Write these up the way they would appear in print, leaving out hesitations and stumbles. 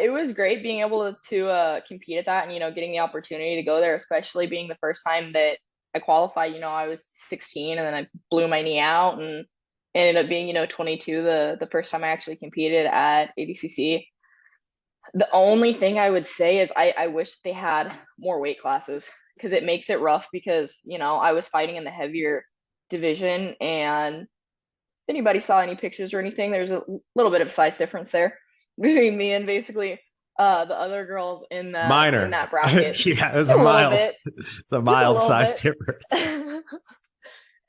It was great being able to compete at that and, getting the opportunity to go there, especially being the first time that I qualified. I was 16 and then I blew my knee out and ended up being, 22 the first time I actually competed at ADCC. The only thing I would say is I wish they had more weight classes because it makes it rough because, I was fighting in the heavier division, and if anybody saw any pictures or anything, there's a little bit of size difference there between me and basically the other girls in Minor. that bracket. Yeah, it was Just a little bit, it's a just a mild little size bit. difference.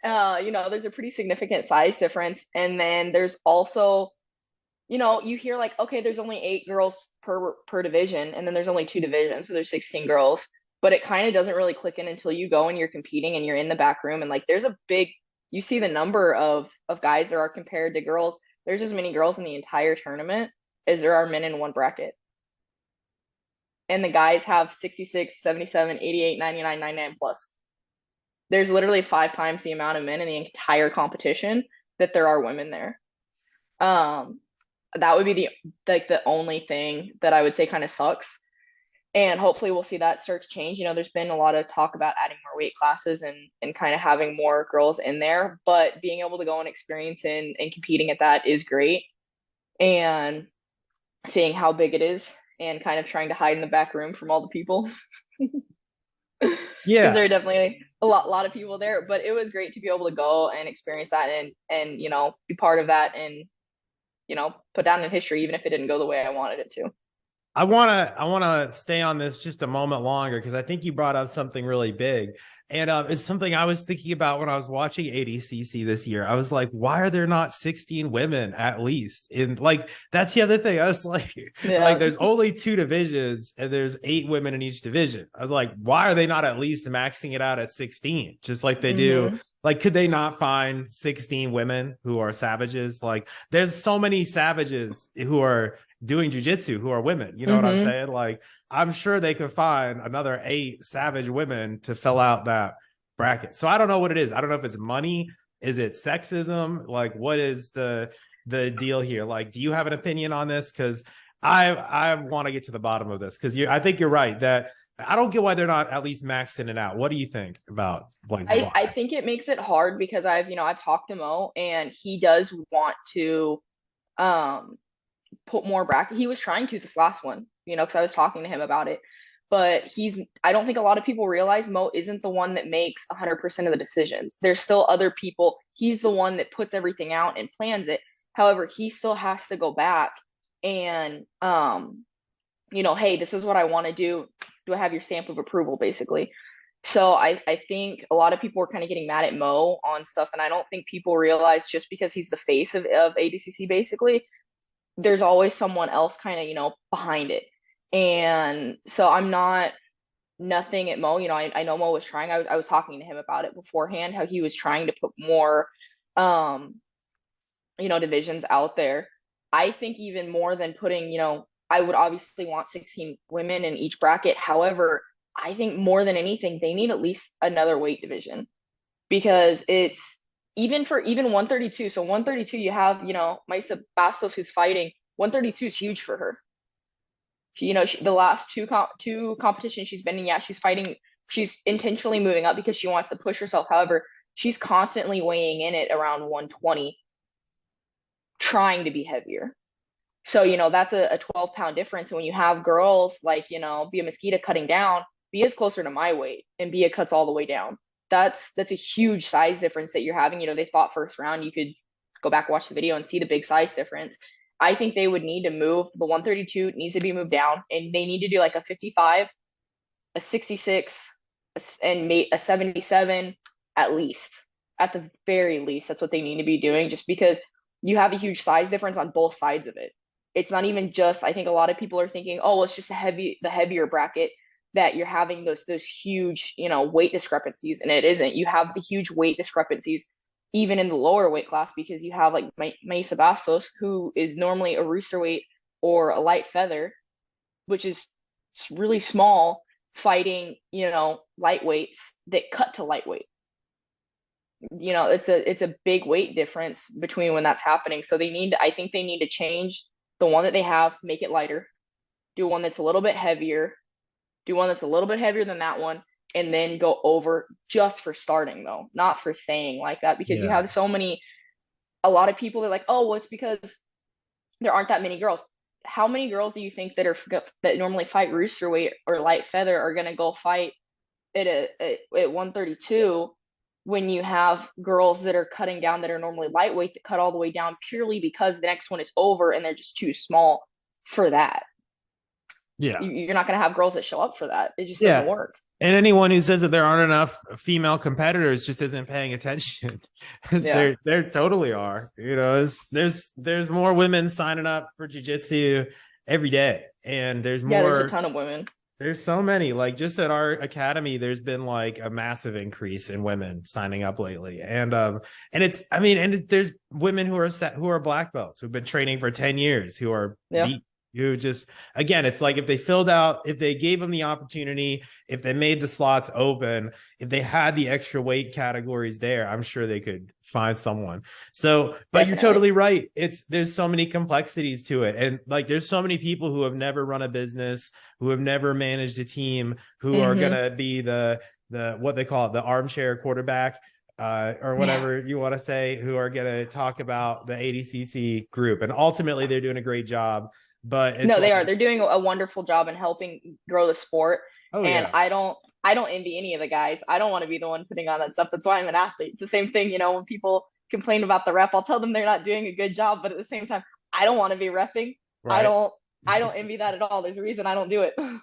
There's a pretty significant size difference. And then there's also, you hear like, okay, there's only 8 girls per division, and then there's only 2 divisions, so there's 16 girls. But it kind of doesn't really click in until you go and you're competing and you're in the back room, and like there's a big, you see the number of guys there are compared to girls. There's as many girls in the entire tournament as there are men in one bracket. And the guys have 66, 77, 88, 99, 99 plus. There's literally 5 times the amount of men in the entire competition that there are women there. Um, that would be the only thing that I would say kind of sucks. And hopefully we'll see that start to change. There's been a lot of talk about adding more weight classes and kind of having more girls in there, but being able to go and experience and competing at that is great. And seeing how big it is and kind of trying to hide in the back room from all the people. Because there Yeah, are definitely a lot of people there, but it was great to be able to go and experience that and be part of that and put down in history, even if it didn't go the way I wanted it to. I wanna stay on this just a moment longer because I think you brought up something really big. And it's something I was thinking about when I was watching ADCC this year. I was like, why are there not 16 women at least? And like that's the other thing. I was like, like Yeah. there's only 2 divisions and there's 8 women in each division. I was like, why are they not at least maxing it out at 16? Just like they do. Hmm. Like, could they not find 16 women who are savages? Like, there's so many savages who are doing jujitsu who are women. You know what I'm Hmm. saying? Like, I'm sure they could find another 8 savage women to fill out that bracket. So I don't know what it is. I don't know if it's money. Is it sexism? Like, what is the deal here? Like, do you have an opinion on this? Because I want to get to the bottom of this because I think you're right that I don't get why they're not at least maxing it out. What do you think about like I why? think it makes it hard because I've talked to Mo and he does want to um put more bracket. He was trying to this last one, because I was talking to him about it. But I don't think a lot of people realize Mo isn't the one that makes 100% of the decisions. There's still other people. He's the one that puts everything out and plans it. However, he still has to go back and, hey, this is what I want to do. Do I have your stamp of approval, basically? So I think a lot of people are kind of getting mad at Mo on stuff, and I don't think people realize just because he's the face of ADCC, basically, there's always someone else kind of, behind it. And so I'm not nothing at Mo. I know Mo was trying. I was talking to him about it beforehand, how he was trying to put more um, divisions out there. I think even more than putting, I would obviously want 16 women in each bracket. However, I think more than anything, they need at least another weight division because it's even 132. So 132, you have, Maisa Bastos who's fighting. 132 is huge for her. The last two competitions she's been in, yeah, she's fighting. She's intentionally moving up because she wants to push herself. However, she's constantly weighing in at around 120, trying to be heavier. So, that's a 12-pound difference. And when you have girls like, Bia Mosquito cutting down, Bia's closer to my weight and Bia cuts all the way down. That's a huge size difference that you're having. They fought first round. You could go back, watch the video and see the big size difference. I think they would need to move the 132 needs to be moved down, and they need to do like a 55, a 66, and a 77 at least. At the very least, that's what they need to be doing just because you have a huge size difference on both sides of it. It's not even just, I think a lot of people are thinking, oh, well, it's just the heavier bracket that you're having those huge, weight discrepancies, and it isn't. You have the huge weight discrepancies even in the lower weight class because you have like Maisa Bastos, who is normally a rooster weight or a light feather, which is really small, fighting, lightweights that cut to lightweight. It's a big weight difference between when that's happening. So I think they need to change the one that they have, make it lighter, do one that's a little bit heavier, do one that's a little bit heavier than that one, and then go over just for starting though, not for staying like that because you Yeah. have a lot of people that are like, oh, well, it's because there aren't that many girls. How many girls do you think that normally fight rooster weight or light feather are gonna go fight at 132 when you have girls that are cutting down that are normally lightweight that cut all the way down purely because the next one is over and they're just too small for that. Yeah. You're not going to have girls that show up for that. It just doesn't Yeah. work. And anyone who says that there aren't enough female competitors just isn't paying attention. Because Yeah. there totally are. You know, there's more women signing up for jiu-jitsu every day. And Yeah, there's a ton of women. there's so many. Like just at our academy, there's been like a massive increase in women signing up lately. And it's I mean, and there's women who are black belts who've been training for 10 years who are Yeah. beat who just again it's like if they gave them the opportunity, if they made the slots open, if they had the extra weight categories there, I'm sure they could find someone. So but you're Definitely. totally right, there's so many complexities to it, and like there's so many people who have never run a business, who have never managed a team, who are Mm-hmm. gonna be the what they call it, the armchair quarterback, or Yeah. whatever you want to say, who are going to talk about the ADCC group. And ultimately, they're doing a great job. But it's No, they are. like, They're doing a wonderful job in helping grow the sport. oh, And yeah. I don't envy any of the guys. I don't want to be the one putting on that stuff. That's why I'm an athlete. It's the same thing, when people complain about the rep, I'll tell them they're not doing a good job, but at the same time, I don't want to be repping. I Right. don't I don't envy that at all. There's a reason I don't do it.